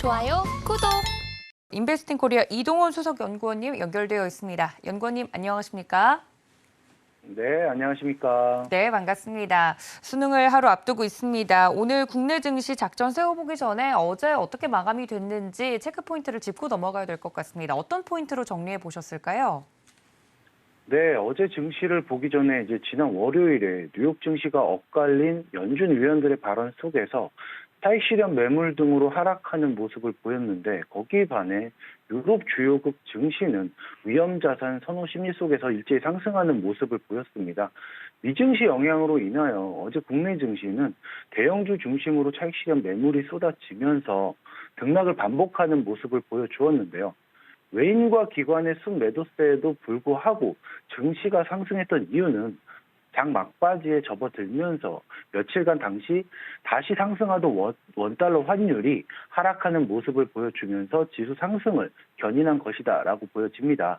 좋아요, 구독. 인베스팅 코리아 이동훈 수석 연구원님 연결되어 있습니다. 연구원님 안녕하십니까? 네, 안녕하십니까. 네, 반갑습니다. 수능을 하루 앞두고 있습니다. 오늘 국내 증시 작전 세워보기 전에 어제 어떻게 마감이 됐는지 체크 포인트를 짚고 넘어가야 될 것 같습니다. 어떤 포인트로 정리해 보셨을까요? 네, 어제 증시를 보기 전에 지난 월요일에 뉴욕 증시가 엇갈린 연준 위원들의 발언 속에서 차익 실현 매물 등으로 하락하는 모습을 보였는데 거기에 반해 유럽 주요국 증시는 위험자산 선호 심리 속에서 일제히 상승하는 모습을 보였습니다. 미증시 영향으로 인하여 어제 국내 증시는 대형주 중심으로 차익 실현 매물이 쏟아지면서 등락을 반복하는 모습을 보여주었는데요. 외인과 기관의 순매도세에도 불구하고 증시가 상승했던 이유는 장 막바지에 접어들면서 며칠간 다시 상승하던 원달러 환율이 하락하는 모습을 보여주면서 지수 상승을 견인한 것이다라고 보여집니다.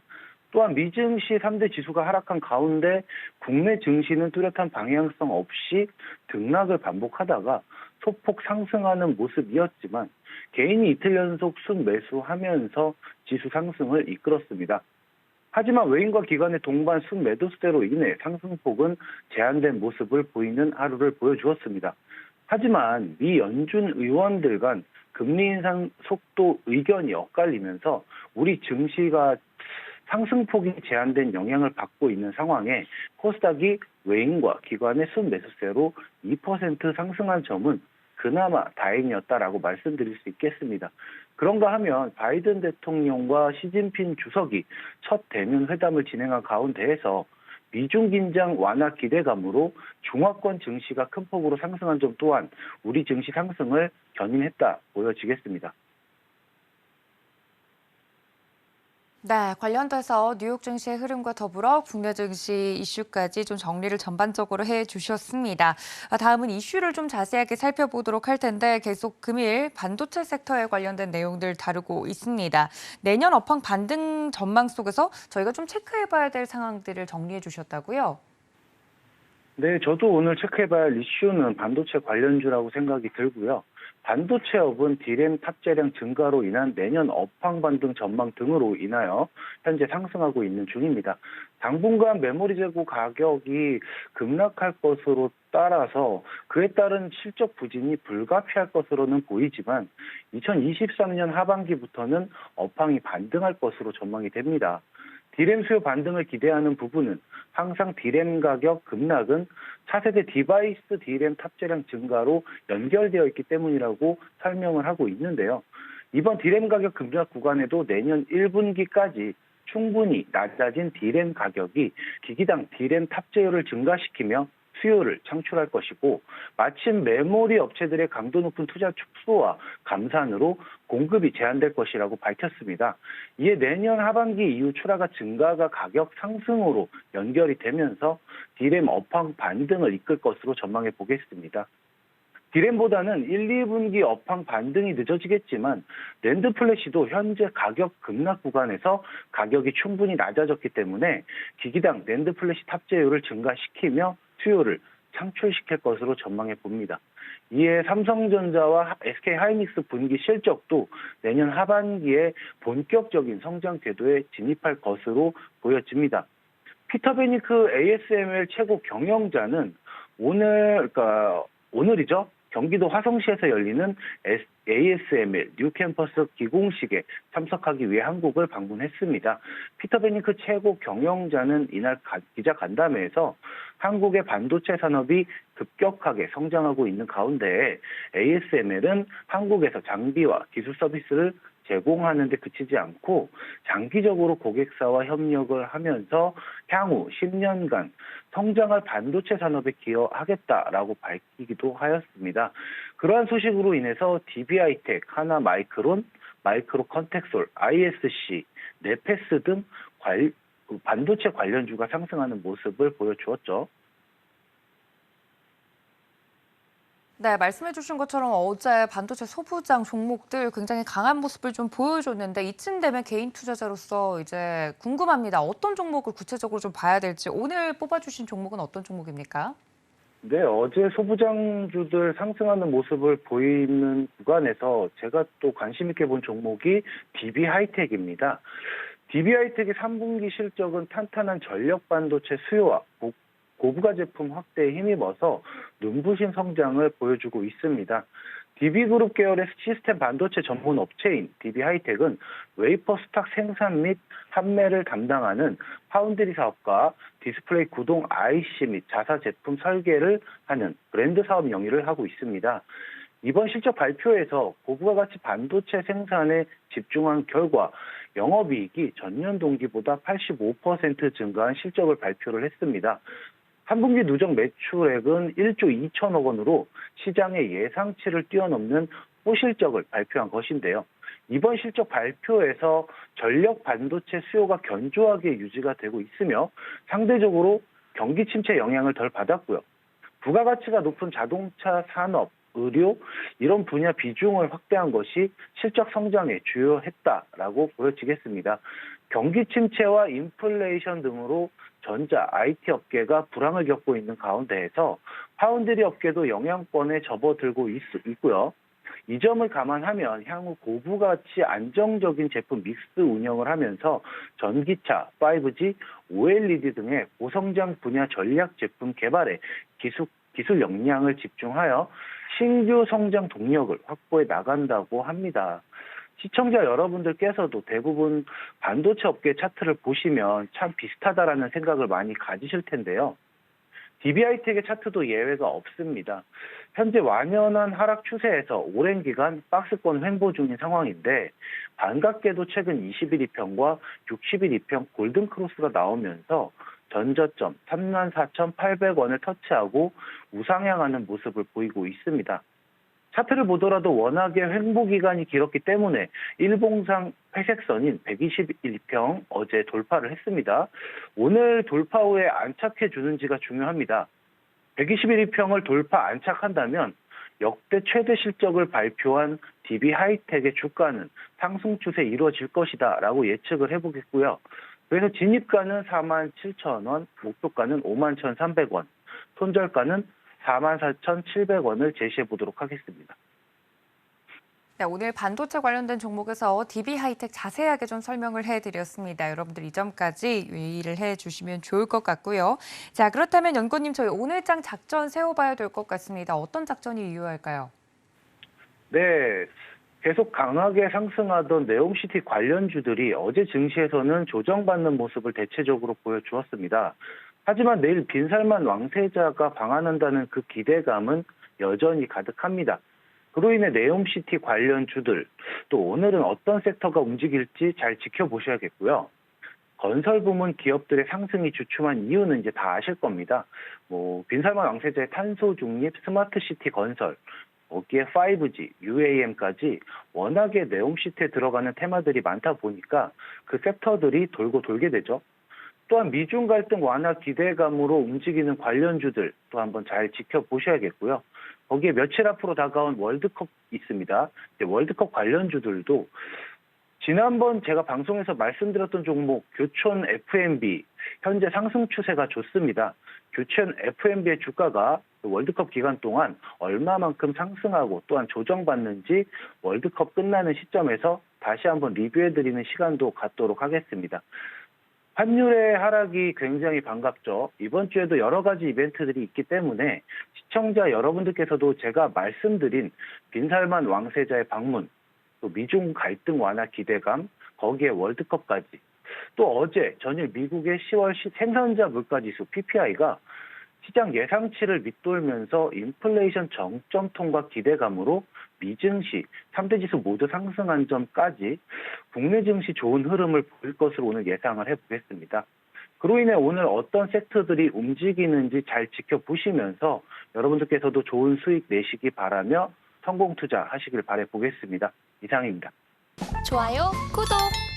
또한 미증시 3대 지수가 하락한 가운데 국내 증시는 뚜렷한 방향성 없이 등락을 반복하다가 소폭 상승하는 모습이었지만 개인이 이틀 연속 순매수하면서 지수 상승을 이끌었습니다. 하지만 외인과 기관의 동반 순매도세로 인해 상승폭은 제한된 모습을 보이는 하루를 보여주었습니다. 하지만 미 연준 의원들 간 금리 인상 속도 의견이 엇갈리면서 우리 증시가 상승폭이 제한된 영향을 받고 있는 상황에 코스닥이 외인과 기관의 순매수세로 2% 상승한 점은 그나마 다행이었다라고 말씀드릴 수 있겠습니다. 그런가 하면 바이든 대통령과 시진핑 주석이 첫 대면 회담을 진행한 가운데에서 미중 긴장 완화 기대감으로 중화권 증시가 큰 폭으로 상승한 점 또한 우리 증시 상승을 견인했다 보여지겠습니다. 네, 관련돼서 뉴욕 증시의 흐름과 더불어 국내 증시 이슈까지 좀 정리를 전반적으로 해주셨습니다. 다음은 이슈를 좀 자세하게 살펴보도록 할 텐데 계속 금일 반도체 섹터에 관련된 내용들 다루고 있습니다. 내년 업황 반등 전망 속에서 저희가 좀 체크해봐야 될 상황들을 정리해 주셨다고요? 네, 저도 오늘 체크해봐야 할 이슈는 반도체 관련주라고 생각이 들고요. 반도체업은 D램 탑재량 증가로 인한 내년 업황 반등 전망 등으로 인하여 현재 상승하고 있는 중입니다. 당분간 메모리 재고 가격이 급락할 것으로 따라서 그에 따른 실적 부진이 불가피할 것으로는 보이지만 2023년 하반기부터는 업황이 반등할 것으로 전망이 됩니다. D램 수요 반등을 기대하는 부분은 항상 D램 가격 급락은 차세대 디바이스 D램 탑재량 증가로 연결되어 있기 때문이라고 설명을 하고 있는데요. 이번 D램 가격 급락 구간에도 내년 1분기까지 충분히 낮아진 D램 가격이 기기당 D램 탑재율을 증가시키며 수요를 창출할 것이고 마침 메모리 업체들의 강도 높은 투자 축소와 감산으로 공급이 제한될 것이라고 밝혔습니다. 이에 내년 하반기 이후 출하가 증가가 가격 상승으로 연결이 되면서 D램 업황 반등을 이끌 것으로 전망해 보겠습니다. D램보다는 1, 2분기 업황 반등이 늦어지겠지만 낸드 플래시도 현재 가격 급락 구간에서 가격이 충분히 낮아졌기 때문에 기기당 낸드 플래시 탑재율을 증가시키며 수요를 창출시킬 것으로 전망해 봅니다. 이에 삼성전자와 SK하이닉스 분기 실적도 내년 하반기에 본격적인 성장 궤도에 진입할 것으로 보여집니다. 피터 베니크 ASML 최고 경영자는 오늘이죠. 경기도 화성시에서 열리는 ASML 뉴캠퍼스 기공식에 참석하기 위해 한국을 방문했습니다. 피터 베니크 최고 경영자는 이날 기자 간담회에서 한국의 반도체 산업이 급격하게 성장하고 있는 가운데 ASML은 한국에서 장비와 기술 서비스를 제공하는 데 그치지 않고 장기적으로 고객사와 협력을 하면서 향후 10년간 성장할 반도체 산업에 기여하겠다라고 밝히기도 하였습니다. 그러한 소식으로 인해서 DB하이텍, 하나마이크론, 마이크로컨텍솔, ISC, 네페스 등 반도체 관련주가 상승하는 모습을 보여주었죠. 네, 말씀해 주신 것처럼 어제 반도체 소부장 종목들 굉장히 강한 모습을 좀 보여줬는데 이쯤 되면 개인 투자자로서 이제 궁금합니다. 어떤 종목을 구체적으로 좀 봐야 될지 오늘 뽑아주신 종목은 어떤 종목입니까? 네, 어제 소부장주들 상승하는 모습을 보이는 구간에서 제가 또 관심 있게 본 종목이 DB 하이텍입니다. DB 하이텍의 3분기 실적은 탄탄한 전력 반도체 수요와 고부가 제품 확대에 힘입어서 눈부신 성장을 보여주고 있습니다. DB그룹 계열의 시스템 반도체 전문 업체인 DB 하이텍은 웨이퍼 스탁 생산 및 판매를 담당하는 파운드리 사업과 디스플레이 구동 IC 및 자사 제품 설계를 하는 브랜드 사업 영위를 하고 있습니다. 이번 실적 발표에서 고부가 가치 반도체 생산에 집중한 결과 영업이익이 전년 동기보다 85% 증가한 실적을 발표를 했습니다. 3분기 누적 매출액은 1조 2천억 원으로 시장의 예상치를 뛰어넘는 호실적을 발표한 것인데요. 이번 실적 발표에서 전력 반도체 수요가 견조하게 유지가 되고 있으며 상대적으로 경기 침체 영향을 덜 받았고요. 부가가치가 높은 자동차 산업, 의료 이런 분야 비중을 확대한 것이 실적 성장에 주요했다라고 보여지겠습니다. 경기 침체와 인플레이션 등으로 전자, IT 업계가 불황을 겪고 있는 가운데에서 파운드리 업계도 영향권에 접어들고 있고요. 이 점을 감안하면 향후 고부가치 안정적인 제품 믹스 운영을 하면서 전기차, 5G, OLED 등의 고성장 분야 전략 제품 개발에 기술 역량을 집중하여 신규 성장 동력을 확보해 나간다고 합니다. 시청자 여러분들께서도 대부분 반도체 업계 차트를 보시면 참 비슷하다라는 생각을 많이 가지실 텐데요. DB하이텍의 차트도 예외가 없습니다. 현재 완연한 하락 추세에서 오랜 기간 박스권 횡보 중인 상황인데 반갑게도 최근 21일 이평과 60일 이평 골든크로스가 나오면서 전저점 34,800원을 터치하고 우상향하는 모습을 보이고 있습니다. 차트를 보더라도 워낙에 횡보 기간이 길었기 때문에 일봉상 회색선인 121평 어제 돌파를 했습니다. 오늘 돌파 후에 안착해 주는지가 중요합니다. 121평을 돌파 안착한다면 역대 최대 실적을 발표한 DB 하이텍의 주가는 상승 추세 이루어질 것이다라고 예측을 해보겠고요. 그래서 진입가는 47,000원, 목표가는 51,300원, 손절가는 44,700원을 제시해 보도록 하겠습니다. 네, 오늘 반도체 관련된 종목에서 DB 하이텍 자세하게 좀 설명을 해드렸습니다. 여러분들 이 점까지 유의를 해주시면 좋을 것 같고요. 자, 그렇다면 연구님 저희 오늘장 작전 세워봐야 될 것 같습니다. 어떤 작전이 유효할까요? 네, 계속 강하게 상승하던 네옴시티 관련주들이 어제 증시에서는 조정받는 모습을 대체적으로 보여주었습니다. 하지만 내일 빈살만 왕세자가 방한한다는 그 기대감은 여전히 가득합니다. 그로 인해 네옴시티 관련주들, 또 오늘은 어떤 섹터가 움직일지 잘 지켜보셔야겠고요. 건설 부문 기업들의 상승이 주춤한 이유는 이제 다 아실 겁니다. 빈살만 왕세자의 탄소 중립 스마트시티 건설, 거기에 5G, UAM까지 워낙에 네옴시티에 들어가는 테마들이 많다 보니까 그 섹터들이 돌고 돌게 되죠. 또한 미중 갈등 완화 기대감으로 움직이는 관련주들 또 한번 잘 지켜보셔야겠고요. 거기에 며칠 앞으로 다가온 월드컵 있습니다. 월드컵 관련주들도 지난번 제가 방송에서 말씀드렸던 종목 교촌 F&B 현재 상승 추세가 좋습니다. 교촌 F&B의 주가가 월드컵 기간 동안 얼마만큼 상승하고 또한 조정받는지 월드컵 끝나는 시점에서 다시 한번 리뷰해드리는 시간도 갖도록 하겠습니다. 환율의 하락이 굉장히 반갑죠. 이번 주에도 여러 가지 이벤트들이 있기 때문에 시청자 여러분들께서도 제가 말씀드린 빈살만 왕세자의 방문, 또 미중 갈등 완화 기대감, 거기에 월드컵까지, 또 어제 전일 미국의 10월 생산자 물가지수 PPI가 시장 예상치를 밑돌면서 인플레이션 정점 통과 기대감으로 미증시, 3대 지수 모두 상승한 점까지 국내 증시 좋은 흐름을 보일 것으로 오늘 예상을 해보겠습니다. 그로 인해 오늘 어떤 섹터들이 움직이는지 잘 지켜보시면서 여러분들께서도 좋은 수익 내시기 바라며 성공 투자하시길 바라보겠습니다. 이상입니다. 좋아요, 구독!